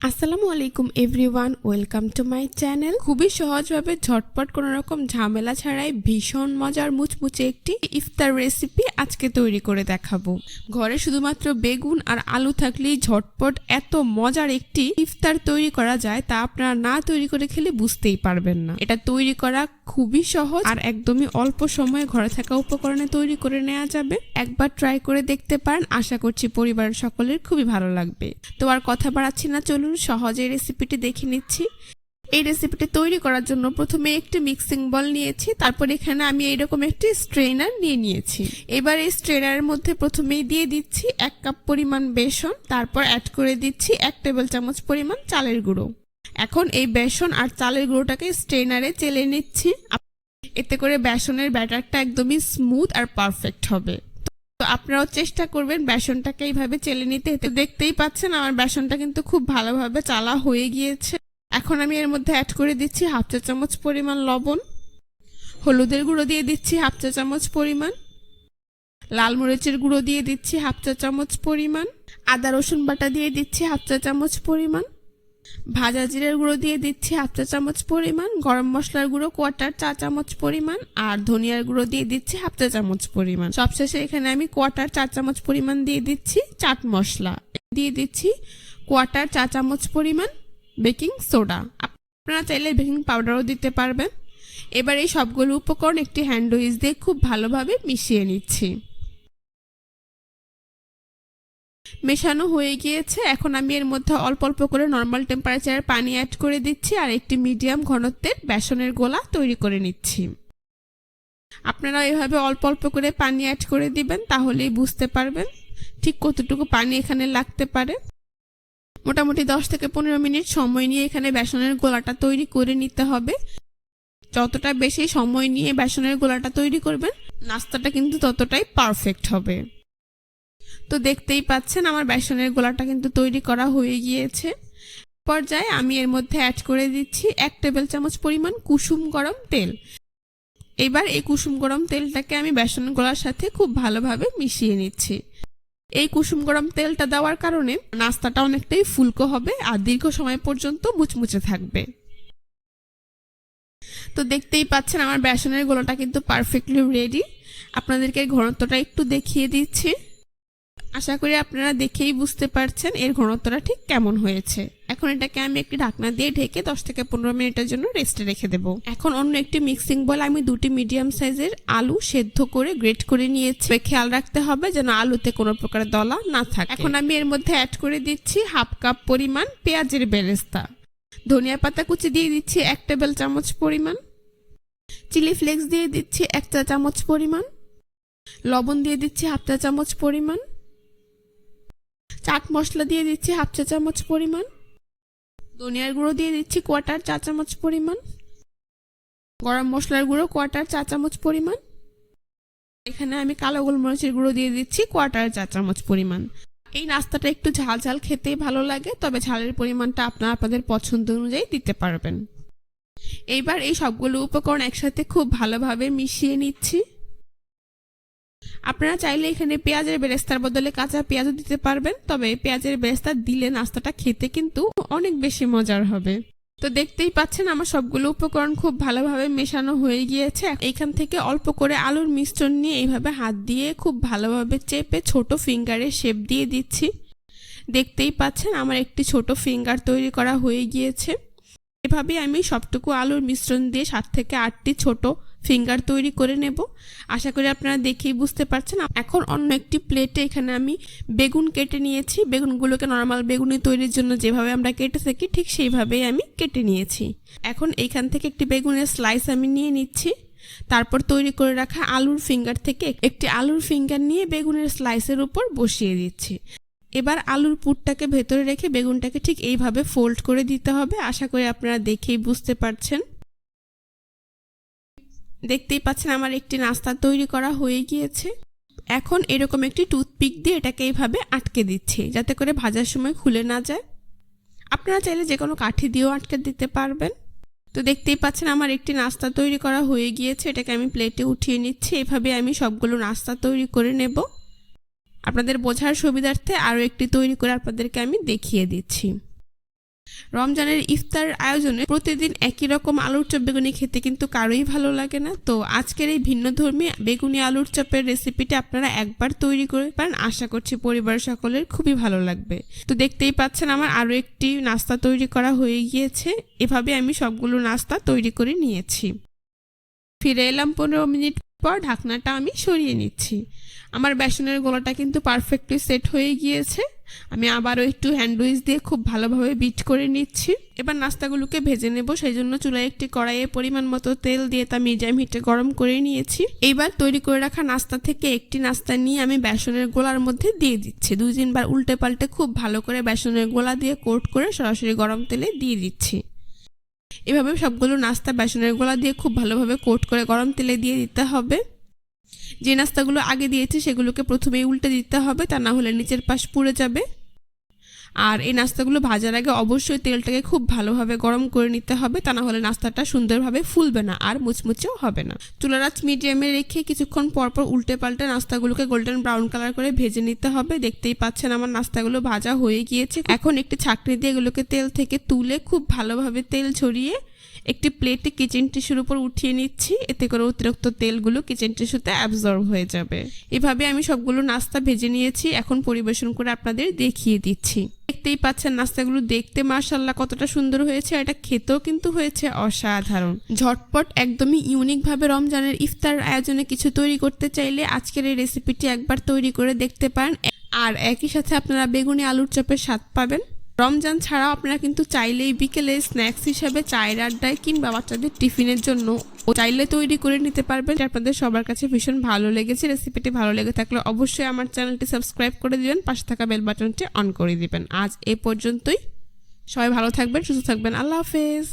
আসসালামু আলাইকুম everyone, welcome to my channel. খুবই সহজভাবে ঝটপট কোনো রকম ঝামেলা ছাড়াই ভীষণ মজার মুচমুচে একটি ইফতার রেসিপি আজকে তৈরি করে দেখাবো। ঘরে শুধুমাত্র বেগুন আর আলু থাকলেই ঝটপট এত মজার একটি ইফতার তৈরি করা যায়, তা আপনারা না তৈরি করে খেলে বুঝতেই পারবেন না। এটা তৈরি করা খুবই সহজ আর একদমই অল্প সময়ে ঘরে থাকা উপকরণে তৈরি করে নেওয়া যাবে। একবার ট্রাই করে দেখতে পারেন, আশা করছি পরিবারের সকলের খুবই ভালো লাগবে। তো আর কথা বাড়াচ্ছি না, চলুন সহজে রেসিপিটি দেখে নিচ্ছি। এই রেসিপিটি তৈরি করার জন্য প্রথমে একটি মিক্সিং বল নিয়েছি, তারপর এখানে আমি এইরকম একটি স্ট্রেনার নিয়ে নিয়েছি। এবার এই স্ট্রেনারের মধ্যে প্রথমেই দিয়ে দিচ্ছি 1 কাপ পরিমাণ বেসন, তারপর অ্যাড করে দিচ্ছি 1 টেবিল চামচ পরিমাণ চালের গুঁড়ো। এখন এই বেসন আর চালের গুঁড়োটাকে স্ট্রেনারে চেলে নিচ্ছি, এতে করে বেসনের ব্যাটারটা একদমই স্মুথ আর পারফেক্ট হবে। তো আপনারাও চেষ্টা করবেন বেসনটাকে এইভাবে চেলে নিতে। দেখতেই পাচ্ছেন আমার বেসনটা কিন্তু খুব ভালোভাবে চালা হয়ে গিয়েছে। এখন আমি এর মধ্যে অ্যাড করে দিচ্ছি 1/2 চা চামচ পরিমাণ লবণ, হলুদের গুঁড়ো দিয়ে দিচ্ছি 1/2 চা চামচ পরিমাণ, লাল মরিচের গুঁড়ো দিয়ে দিচ্ছি 1/2 চা চামচ পরিমাণ, আদা রসুন বাটা দিয়ে দিচ্ছি 1/2 চা চামচ পরিমাণ, ভাজা জিরের গুঁড়ো দিয়ে দিচ্ছি 1/2 চা চামচ পরিমাণ, গরম মশলার গুঁড়ো 1/4 চা চামচ পরিমাণ, আর ধনিয়ার গুঁড়ো দিয়ে দিচ্ছি 1/2 চা চামচ পরিমাণ। সবশেষে এখানে আমি 1/4 চা চামচ পরিমাণ দিয়ে দিচ্ছি চাট মশলা, দিয়ে দিচ্ছি 1/4 চা চামচ পরিমাণ বেকিং সোডা। আপনারা চাইলে বেকিং পাউডারও দিতে পারবেন। এবার এই সবগুলো উপকরণ একটি হ্যান্ড উইচ দিয়ে খুব ভালোভাবে মিশিয়ে নিচ্ছি। মেশানো হয়ে গিয়েছে। এখন আমি এর মধ্যে অল্প অল্প করে নর্মাল টেম্পারেচারের পানি অ্যাড করে দিচ্ছি আর একটি মিডিয়াম ঘনত্বের বেসনের গোলা তৈরি করে নিচ্ছি। আপনারা এভাবে অল্প অল্প করে পানি অ্যাড করে দিবেন, তাহলেই বুঝতে পারবেন ঠিক কতটুকু পানি এখানে লাগতে পারে। মোটামুটি 10 থেকে 15 মিনিট সময় নিয়ে এখানে বেসনের গোলাটা তৈরি করে নিতে হবে। যতটা বেশি সময় নিয়ে বেসনের গোলাটা তৈরি করবেন, নাস্তাটা কিন্তু ততটাই পারফেক্ট হবে। তো দেখতেই পাচ্ছেন আমার বেসনের গোলাটা কিন্তু তৈরি করা হয়ে গিয়েছে। পর্যায়ে আমি এর মধ্যে অ্যাড করে দিচ্ছি 1 টেবিল চামচ পরিমাণ কুসুম গরম তেল। এবার এই কুসুম গরম তেলটাকে আমি বেসনের গোলার সাথে খুব ভালোভাবে মিশিয়ে নিচ্ছি। এই কুসুম গরম তেলটা দেওয়ার কারণে নাস্তাটা অনেকটাই ফুলকো হবে আর দীর্ঘ সময় পর্যন্ত মুচমুচে থাকবে। তো দেখতেই পাচ্ছেন আমার বেসনের গোলাটা কিন্তু পারফেক্টলি রেডি। আপনাদেরকে ঘনত্বটা একটু দেখিয়ে দিচ্ছি। আশা করি আপনারা দেখেই বুঝতে পারছেন এর ঘনত্বটা ঠিক কেমন হয়েছে। এখন এটাকে আমি একটি ঢাকনা দিয়ে ঢেকে 10 থেকে 15 মিনিটের জন্য রেস্টে রেখে দেব। এখন অন্য একটি মিক্সিং বলে আমি 2টি মিডিয়াম সাইজের আলু সেদ্ধ করে গ্রেট করে নিয়েছি। খেয়াল রাখতে হবে যেন আলুতে কোনো প্রকার দলা না থাকে। এখন আমি এর মধ্যে অ্যাড করে দিচ্ছি 1/2 কাপ পরিমাণ পেঁয়াজের বেরেস্তা, ধনিয়া পাতা কুচি দিয়ে দিচ্ছি 1 টেবিল চামচ পরিমাণ, চিলি ফ্লেক্স দিয়ে দিচ্ছি 1 চা চামচ পরিমাণ, লবণ দিয়ে দিচ্ছি 1/2 চা চামচ পরিমাণ, চাট মশলা দিয়ে দিচ্ছি 1/2 চা চামচ পরিমাণ, ধনিয়ার গুঁড়ো দিয়ে দিচ্ছি 1/4 চা চামচ পরিমাণ, গরম মশলার গুঁড়ো 1/4 চা চামচ পরিমাণ, এখানে আমি কালো গোলমরিচের গুঁড়ো দিয়ে দিচ্ছি 1/4 চা চামচ পরিমাণ। এই নাস্তাটা একটু ঝাল ঝাল খেতেই ভালো লাগে, তবে ঝালের পরিমাণটা আপনারা আপনাদের পছন্দ অনুযায়ী দিতে পারবেন। এইবার এই সবগুলো উপকরণ একসাথে খুব ভালোভাবে মিশিয়ে নিচ্ছি। আপনারা চাইলে এখানে পেঁয়াজের বেরেস্তার বদলে কাঁচা পেঁয়াজও দিতে পারবেন, তবে পেঁয়াজের বেরেস্তা দিলে নাস্তাটা খেতে কিন্তু অনেক বেশি মজার হবে। তো দেখতেই পাচ্ছেন আমার সবগুলো উপকরণ খুব ভালোভাবে মেশানো হয়ে গিয়েছে। এখান থেকে অল্প করে আলুর মিশ্রণ নিয়ে এইভাবে হাত দিয়ে খুব ভালোভাবে চেপে ছোট ফিঙ্গারের শেপ দিয়ে দিচ্ছি। দেখতেই পাচ্ছেন আমার একটি ছোট ফিঙ্গার তৈরি করা হয়ে গিয়েছে। এভাবে আমি সবটুকু আলুর মিশ্রণ দিয়ে 7 থেকে 8টি ছোট ফিঙ্গার তৈরি করে নেব। আশা করি আপনারা দেখেই বুঝতে পারছেন। এখন অন্য একটি প্লেটে এখানে আমি বেগুন কেটে নিয়েছি। বেগুনগুলোকে নর্মাল বেগুনি তৈরির জন্য যেভাবে আমরা কেটে থাকি ঠিক সেইভাবেই আমি কেটে নিয়েছি। এখন এইখান থেকে একটি বেগুনের স্লাইস আমি নিয়ে নিচ্ছি। তারপর তৈরি করে রাখা আলুর ফিঙ্গার থেকে একটি আলুর ফিঙ্গার নিয়ে বেগুনের স্লাইসের উপর বসিয়ে দিচ্ছি। এবার আলুর পুরটাকে ভেতরে রেখে বেগুনটাকে ঠিক এইভাবে ফোল্ড করে দিতে হবে। আশা করি আপনারা দেখেই বুঝতে পারছেন। দেখতেই পাচ্ছেন আমার একটি নাস্তা তৈরি করা হয়ে গিয়েছে। এখন এরকম একটি টুথপিক দিয়ে এটাকে এইভাবে আটকে দিচ্ছি, যাতে করে ভাজার সময় খুলে না যায়। আপনারা চাইলে যে কোনো কাঠি দিয়েও আটকে দিতে পারবেন। তো দেখতেই পাচ্ছেন আমার একটি নাস্তা তৈরি করা হয়ে গিয়েছে। এটাকে আমি প্লেটে উঠিয়ে নিচ্ছি। এভাবে আমি সবগুলো নাস্তা তৈরি করে নেব। আপনাদের বোঝার সুবিধার্থে আরও একটি তৈরি করে আপনাদেরকে আমি দেখিয়ে দিচ্ছি। রমজানের ইফতার আয়োজনে প্রতিদিন একই রকম আলুর চপ বেগুনি খেতে কিন্তু কারোই ভালো লাগে না। তো আজকের এই ভিন্নধর্মী বেগুনি আলুর চপের রেসিপিটা আপনারা একবার তৈরি করে পারেন, আশা করছি পরিবারের সকলের খুবই ভালো লাগবে। তো দেখতেই পাচ্ছেন আমার আরও একটি নাস্তা তৈরি করা হয়ে গিয়েছে। এভাবে আমি সবগুলো নাস্তা তৈরি করে নিয়েছি। ফিরে এলাম 15 মিনিট পর, ঢাকনাটা আমি সরিয়ে নিচ্ছি। আমার বেসনের গোলাটা কিন্তু পারফেক্টলি সেট হয়ে গিয়েছে। আমি আবারও একটু হ্যান্ড উইচ দিয়ে খুব ভালোভাবে বিট করে নিচ্ছি। এবার নাস্তাগুলোকে ভেজে নেব, সেই জন্য চুলায় একটি কড়াইয়ে পরিমাণ মতো তেল দিয়ে তা মিডিয়াম হিটে গরম করে নিয়েছি। এইবার তৈরি করে রাখা নাস্তা থেকে একটি নাস্তা নিয়ে আমি বেসনের গোলার মধ্যে দিয়ে দিচ্ছি। 2-3 বার উল্টে পাল্টে খুব ভালো করে বেসনের গোলা দিয়ে কোট করে সরাসরি গরম তেলে দিয়ে দিচ্ছি। এভাবে সবগুলো নাস্তা বেসনের গোলা দিয়ে খুব ভালোভাবে কোট করে গরম তেলে দিয়ে দিতে হবে। যে নাস্তাগুলো আগে দিয়েছি সেগুলোকে প্রথমেই উল্টে দিতে হবে, তা না হলে নিচের পাশ পুড়ে যাবে। আর এই নাস্তাগুলো ভাজার আগে অবশ্যই তেলটাকে খুব ভালোভাবে গরম করে নিতে হবে, তা না হলে নাস্তাটা সুন্দরভাবে ফুলবে না আর মুচমুচেও হবে না। চুলার আঁচ মিডিয়ামে রেখে কিছুক্ষণ পরপর উল্টে পাল্টে নাস্তাগুলোকে গোল্ডেন ব্রাউন কালার করে ভেজে নিতে হবে। দেখতেই পাচ্ছেন আমার নাস্তাগুলো ভাজা হয়ে গিয়েছে। এখন একটি ছাঁকনি দিয়ে এগুলোকে তেল থেকে তুলে খুব ভালোভাবে তেল ছড়িয়ে একটি প্লেটে কিচেন টিস্যুর উপর উঠিয়ে নিচ্ছি। এতে করে অতিরিক্ত তেলগুলো কিচেন টিস্যুতে অ্যাবজর্ব হয়ে যাবে। এভাবে আমি সবগুলো নাস্তা ভেজে নিয়েছি, এখন পরিবেশন করে আপনাদের দেখিয়ে দিচ্ছি। দেখতেই পাচ্ছেন নাস্তাগুলো দেখতে মাশাআল্লাহ কতটা সুন্দর হয়েছে, এটা খেতেও কিন্তু হয়েছে অসাধারণ। ঝটপট একদমই ইউনিক ভাবে রমজানের ইফতার আয়োজনে কিছু তৈরি করতে চাইলে আজকের এই রেসিপিটি একবার তৈরি করে দেখতে পারেন, আর একই সাথে আপনারা বেগুনি আলুর চপের স্বাদ পাবেন। রমজান ছাড়াও আপনারা কিন্তু চাইলেই বিকেলে স্ন্যাক্স হিসেবে চায়ের আড্ডায় কিংবা বাচ্চাদের টিফিনের জন্য চাইলে তৈরি করে নিতে পারবেন। আপনাদের সবার কাছে ভীষণ ভালো লেগেছে। রেসিপিটি ভালো লেগে থাকলে অবশ্যই আমার চ্যানেলটি সাবস্ক্রাইব করে দিবেন, পাশে থাকা বেল বাটনটি অন করে দিবেন। আজ এ পর্যন্তই, সবাই ভালো থাকবেন, সুস্থ থাকবেন। আল্লাহ হাফেজ।